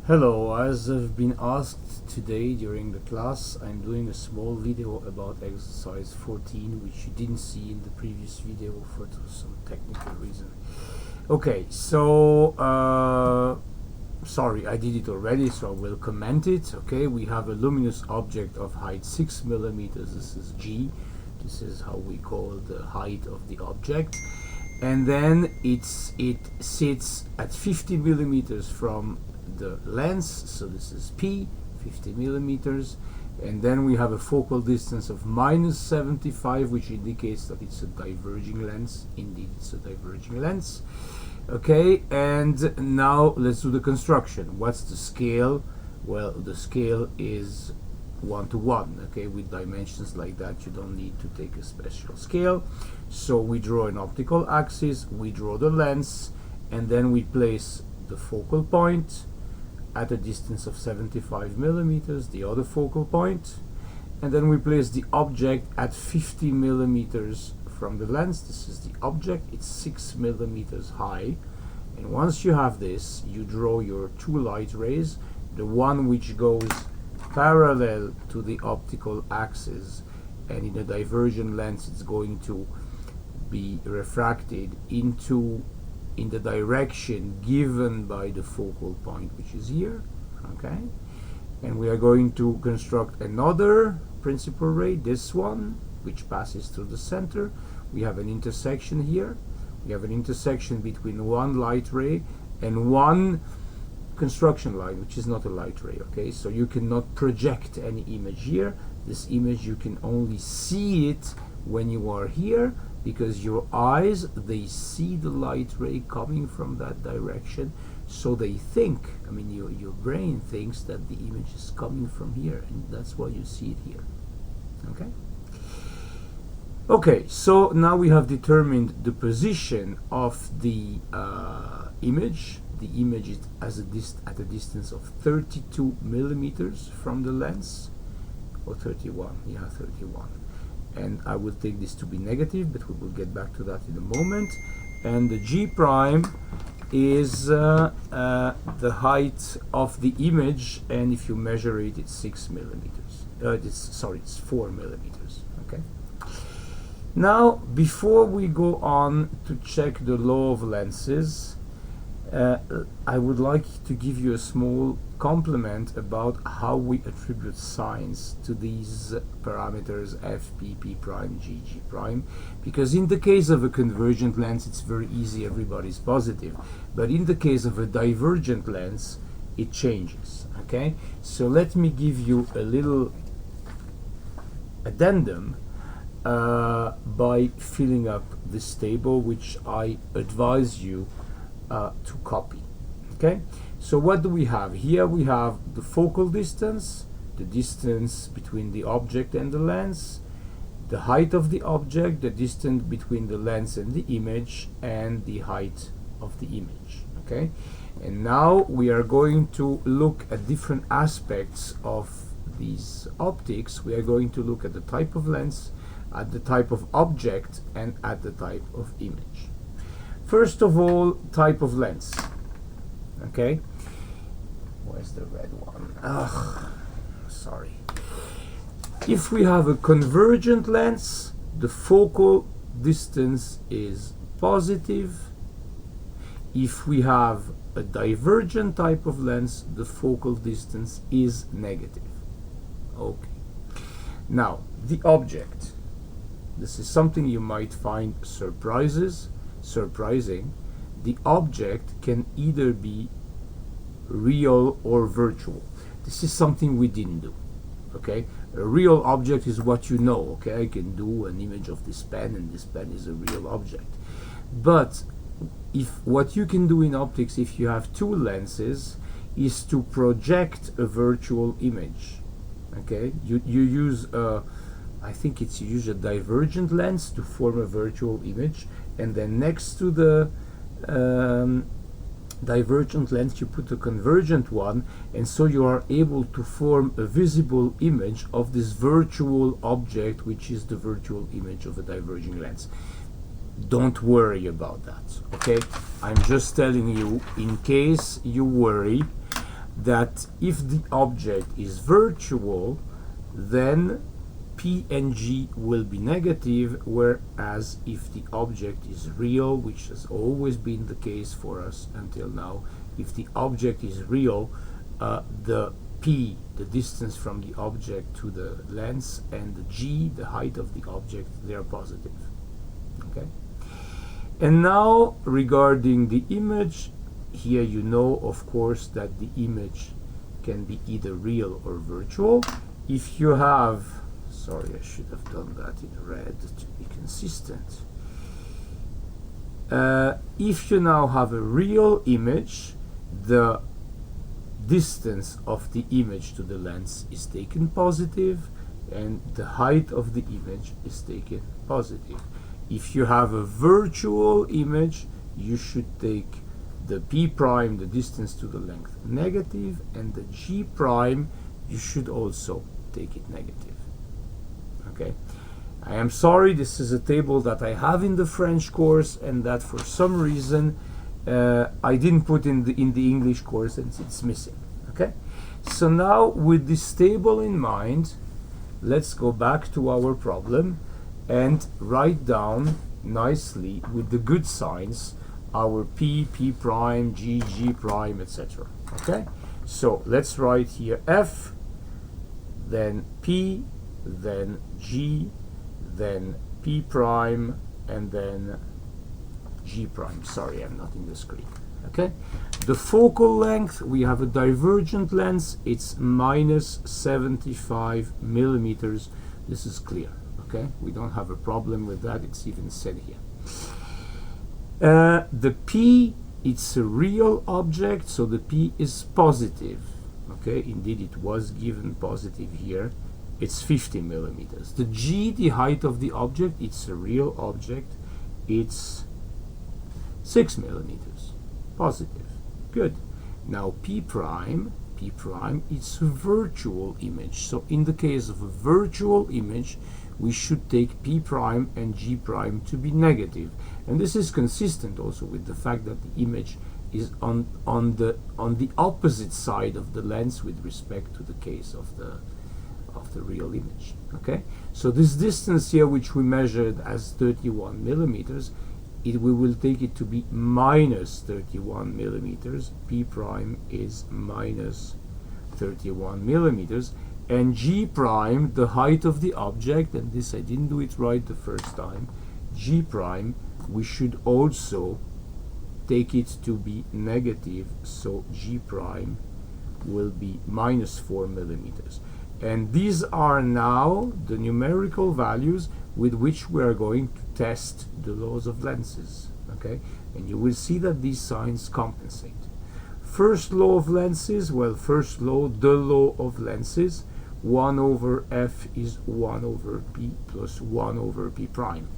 Hello, as I've been asked today during the class, I'm doing a small video about exercise 14, which you didn't see in the previous video for some technical reason. Okay, so sorry, I did it already, so I will comment it. Okay, we have a luminous object of height 6 millimeters. This is G. This is how we call the height of the object. And then it sits at 50 millimeters from the lens, so this is P, 50 millimeters, and then we have a focal distance of -75, which indicates that it's a diverging lens. Indeed, it's a diverging lens. Okay, and now let's do the construction. What's the scale? Well, the scale is 1:1. Okay, with dimensions like that you don't need to take a special scale. So we draw an optical axis, we draw the lens, and then we place the focal point at a distance of 75 millimeters, the other focal point, and then we place the object at 50 millimeters from the lens. This is the object, it's 6 millimeters high, and once you have this, you draw your two light rays, the one which goes parallel to the optical axis, and in a divergent lens it's going to be refracted in the direction given by the focal point, which is here. Okay, and we are going to construct another principal ray, this one, which passes through the center. We have an intersection here. We have an intersection between one light ray and one construction line, which is not a light ray. Okay, so you cannot project any image here. This image, you can only see it when you are here, because your eyes, they see the light ray coming from that direction, so they think, I mean, your brain thinks that the image is coming from here, and that's why you see it here. Okay, so now we have determined the position of the image. The image is at a distance of 32 millimeters from the lens, or 31, yeah, 31. And I will take this to be negative, but we will get back to that in a moment. And the G prime is the height of the image, and if you measure it, it's 6 millimeters. It's 4 millimeters. Okay. Now, before we go on to check the law of lenses, I would like to give you a small compliment about how we attribute signs to these parameters f, p, p prime, g, g prime, because in the case of a convergent lens it's very easy, everybody's positive, but in the case of a divergent lens it changes. Okay, so let me give you a little addendum by filling up this table, which I advise you to copy. Okay, so what do we have here? We have the focal distance, the distance between the object and the lens, the height of the object, the distance between the lens and the image, and the height of the image. Okay, and now we are going to look at different aspects of these optics. We are going to look at the type of lens, at the type of object, and at the type of image. First of all, type of lens. Okay, where's the red one? Ugh, sorry. If we have a convergent lens, the focal distance is positive. If we have a divergent type of lens, the focal distance is negative. Okay. Now, the object. This is something you might find surprising. The object can either be real or virtual. This is something we didn't do. Okay, a real object is what you know. Okay, I can do an image of this pen, and this pen is a real object. But if what you can do in optics, if you have two lenses, is to project a virtual image. Okay, you use I think it's you use a divergent lens to form a virtual image, and then next to the divergent lens you put a convergent one, and so you are able to form a visible image of this virtual object, which is the virtual image of a diverging lens. Don't worry about that. Okay, I'm just telling you in case you worry. that if the object is virtual, then P and G will be negative, whereas if the object is real, which has always been the case for us until now, if the object is real, the P, the distance from the object to the lens, and the G, the height of the object, they are positive. Okay. And now regarding the image, here you know, of course, that the image can be either real or virtual. If you have, sorry, I should have done that in red to be consistent. If you now have a real image, the distance of the image to the lens is taken positive, and the height of the image is taken positive. If you have a virtual image, you should take the P prime, the distance to the length, negative, and the G prime, you should also take it negative. Okay, I am sorry, this is a table that I have in the French course, and that for some reason I didn't put in the English course, and it's missing. Okay, so now with this table in mind, let's go back to our problem and write down nicely with the good signs our P, P prime, G, G prime, etc. Okay, so let's write here F, then P, then G, then P prime, and then G prime. Sorry, I'm not in the screen. Okay, the focal length, we have a divergent lens, it's minus 75 millimeters. This is clear. Okay, we don't have a problem with that, it's even said here. The P, it's a real object, so the P is positive. Okay, indeed it was given positive here, it's 50 millimeters. The G, the height of the object, it's a real object, it's 6 millimeters, positive. Good. Now P prime, it's a virtual image. So in the case of a virtual image, we should take P prime and G prime to be negative. And this is consistent also with the fact that the image is on the opposite side of the lens with respect to the case of the real image. Okay, so this distance here, which we measured as 31 millimeters, we will take it to be minus 31 millimeters. P prime is minus 31 millimeters, and G prime, the height of the object, and this I didn't do it right the first time, G prime, we should also take it to be negative, so G prime will be minus 4 millimeters. And these are now the numerical values with which we are going to test the laws of lenses. Okay, and you will see that these signs compensate. First law of lenses, well, first law, the law of lenses, 1 over F is 1 over P plus 1 over P prime.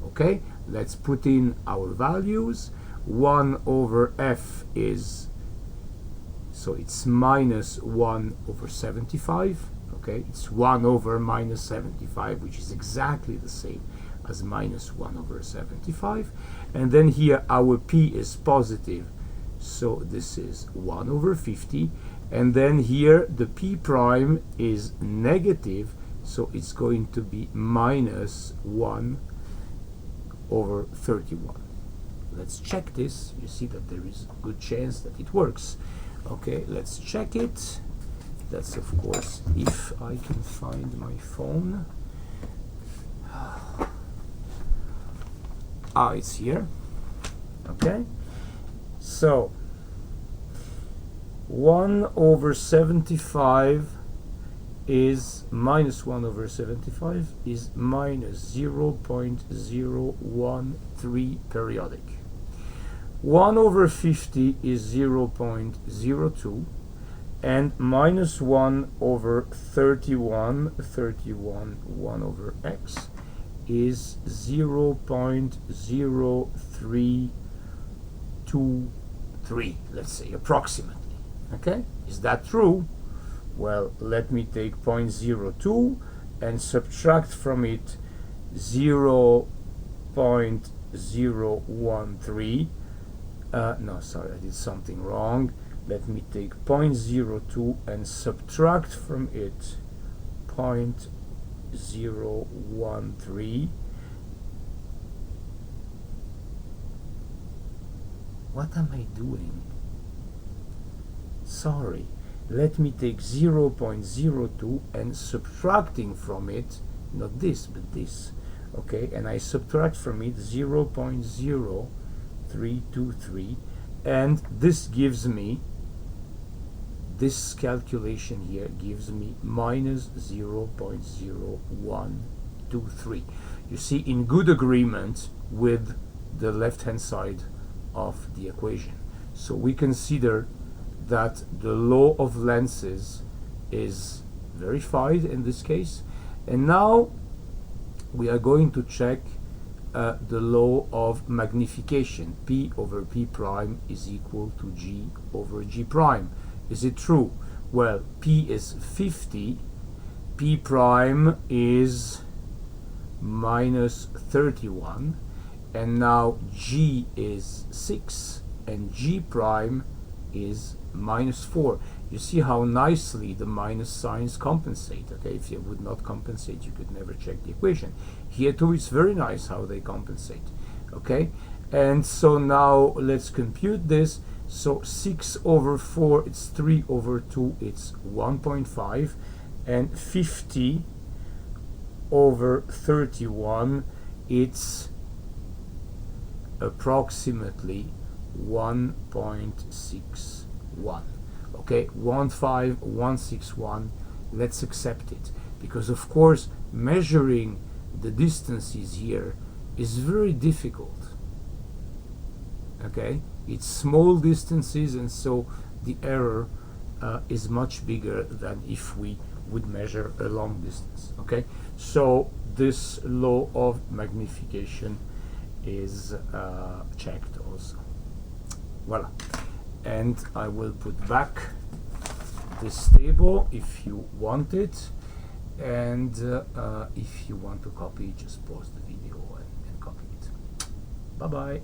Okay, let's put in our values. 1 over F is, so it's minus 1 over 75. Okay, it's 1 over minus 75, which is exactly the same as minus 1 over 75. And then here our P is positive, so this is 1 over 50. And then here the P prime is negative, so it's going to be minus 1 over 31. Let's check this. You see that there is a good chance that it works. Okay, let's check it. That's of course if I can find my phone. Ah, it's here. Okay, so 1 over 75 is minus 1 over 75 is minus 0.013 periodic. 1 over 50 is 0.02, and minus 1 over 31, 1 over x, is 0.0323, let's say, approximately. Okay, is that true? Well, let me take 0.02 and subtract from it 0.013. No, sorry, I did something wrong. let me take 0.02 and subtract from it 0.013. What am I doing? Sorry. Let me take 0.02 and subtracting from it, not this, but this. Okay, and I subtract from it 0.0323, and this gives me, this calculation here gives me minus 0.0123. You see, in good agreement with the left-hand side of the equation. So we consider that the law of lenses is verified in this case, and now we are going to check the law of magnification. P over P prime is equal to G over G prime. Is it true? Well, P is 50, P prime is minus 31, and now G is 6 and G prime is minus 4. You see how nicely the minus signs compensate. Okay, if they would not compensate, you could never check the equation. Here too, it's very nice how they compensate. Okay, and so now let's compute this. So 6 over 4, it's 3 over 2, it's 1.5, and 50 over 31, it's approximately 1.61. Okay, 15161. Let's accept it, because of course measuring the distances here is very difficult. Okay, it's small distances, and so the error is much bigger than if we would measure a long distance. Okay, so this law of magnification is checked also. Voila. And I will put back this table if you want it, and if you want to copy, just pause the video and copy it. Bye bye.